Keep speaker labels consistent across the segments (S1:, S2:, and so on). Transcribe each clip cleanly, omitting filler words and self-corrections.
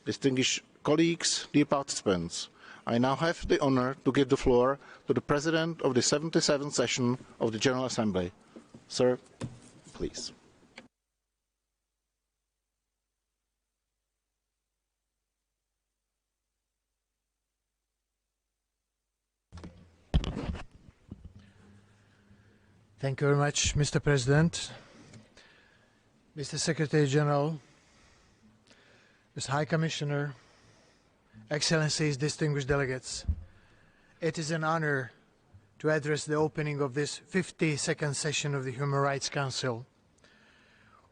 S1: Distinguished colleagues, dear participants, I now have the honour to give the floor to the President of the 77th session of the General Assembly. Sir, please.
S2: Thank you very much, Mr. President, Mr. Secretary General, Mr. High Commissioner, Excellencies, distinguished delegates. It is an honor to address the opening of this 52nd session of the Human Rights Council.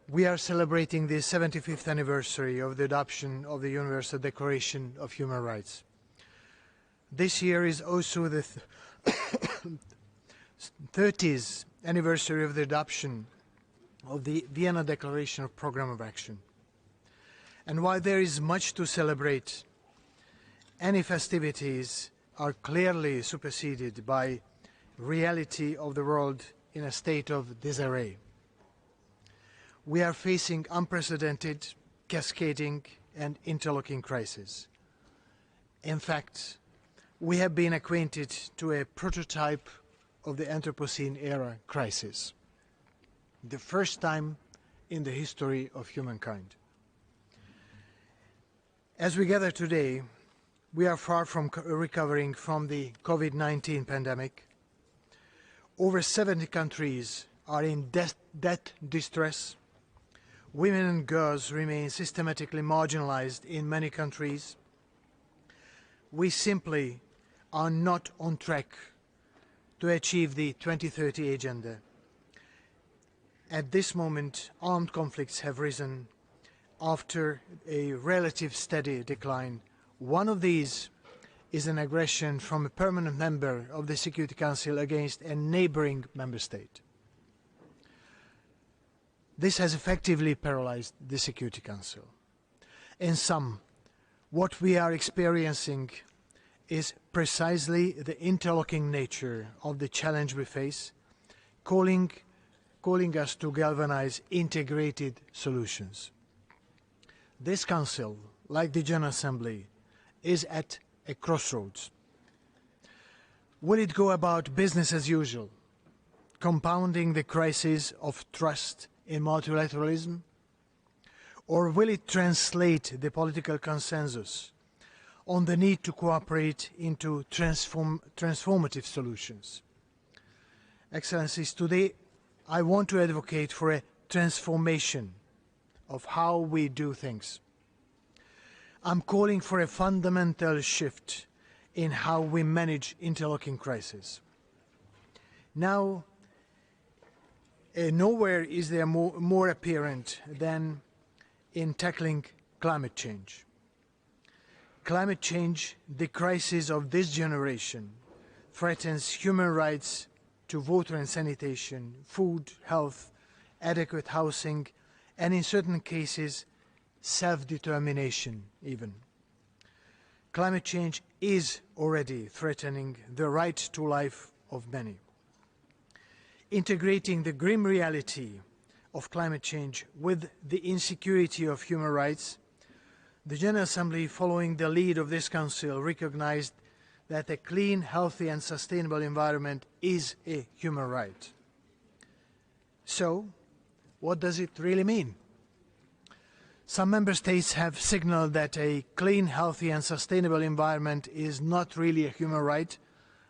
S2: We are celebrating the 75th anniversary of the adoption of the Universal Declaration of Human Rights. This year is also the 30th anniversary of the adoption of the Vienna Declaration of Programme of Action. And while there is much to celebrate, any festivities are clearly superseded by reality of the world in a state of disarray. We are facing unprecedented, cascading and interlocking crises. In fact, we have been acquainted to a prototype of the Anthropocene era crisis, the first time in the history of humankind. As we gather today, we are far from recovering from the COVID-19 pandemic. Over 70 countries are in death distress. Women and girls remain systematically marginalized in many countries. We simply are not on track to achieve the 2030 agenda. At this moment, armed conflicts have risen after a relative steady decline. One of these is an aggression from a permanent member of the Security Council against a neighboring member state. This has effectively paralyzed the Security Council. In sum, what we are experiencing is precisely the interlocking nature of the challenge we face, calling us to galvanize integrated solutions. This Council, like the General Assembly, is at a crossroads. Will it go about business as usual, compounding the crisis of trust in multilateralism? Or will it translate the political consensus on the need to cooperate into transformative solutions? Excellencies, today I want to advocate for a transformation of how we do things. I'm calling for a fundamental shift in how we manage interlocking crises. Now, nowhere is there more apparent than in tackling climate change. Climate change, the crisis of this generation, threatens human rights to water and sanitation, food, health, adequate housing, and in certain cases, self-determination even. Climate change is already threatening the right to life of many. Integrating the grim reality of climate change with the insecurity of human rights, the General Assembly, following the lead of this Council, recognized that a clean, healthy and sustainable environment is a human right. So, what does it really mean? Some member states have signaled that a clean, healthy and sustainable environment is not really a human right,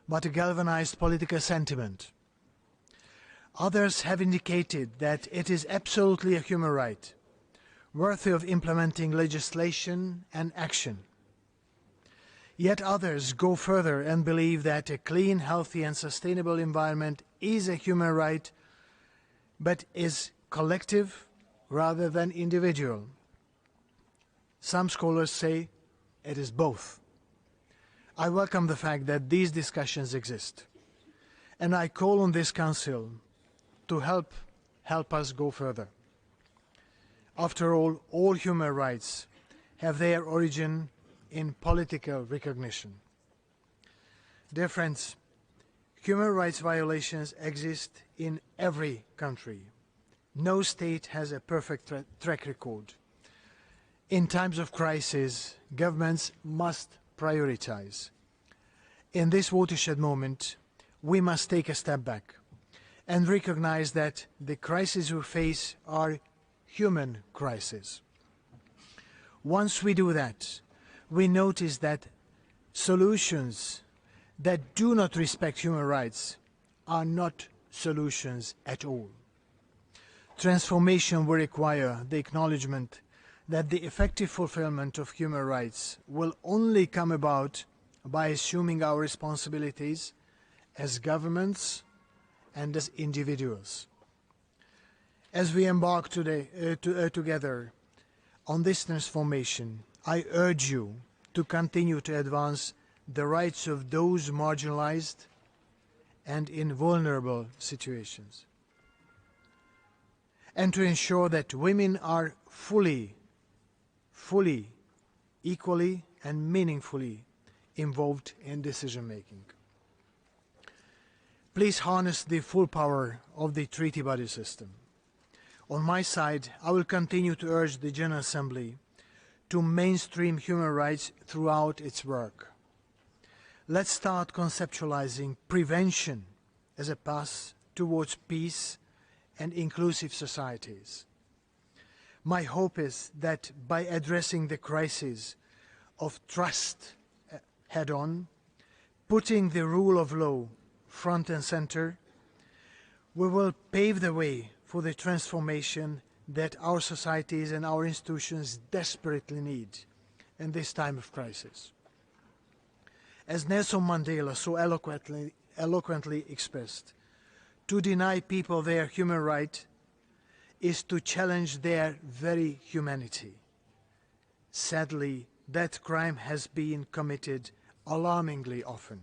S2: but a galvanized political sentiment. Others have indicated that it is absolutely a human right, worthy of implementing legislation and action. Yet others go further and believe that a clean, healthy and sustainable environment is a human right, but is collective rather than individual. Some scholars say it is both. I welcome the fact that these discussions exist, and I call on this Council to help us go further. After all human rights have their origin in political recognition. Dear friends, human rights violations exist in every country. No state has a perfect track record. In times of crisis, governments must prioritize. In this watershed moment, we must take a step back and recognize that the crises we face are human crises. Once we do that, we notice that solutions that do not respect human rights are not solutions at all. Transformation will require the acknowledgement that the effective fulfillment of human rights will only come about by assuming our responsibilities as governments and as individuals. As we embark together on this transformation, I urge you to continue to advance the rights of those marginalized and in vulnerable situations, and to ensure that women are fully, equally and meaningfully involved in decision-making. Please harness the full power of the treaty body system. On my side, I will continue to urge the General Assembly to mainstream human rights throughout its work. Let's start conceptualizing prevention as a path towards peace and inclusive societies. My hope is that by addressing the crisis of trust head-on, putting the rule of law front and center, we will pave the way for the transformation that our societies and our institutions desperately need in this time of crisis. As Nelson Mandela so eloquently expressed, to deny people their human right is to challenge their very humanity. Sadly, that crime has been committed alarmingly often.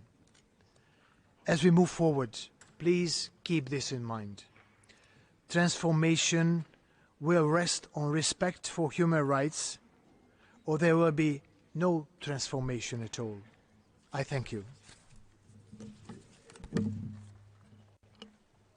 S2: As we move forward, please keep this in mind. Transformation will rest on respect for human rights, or there will be no transformation at all. I thank you.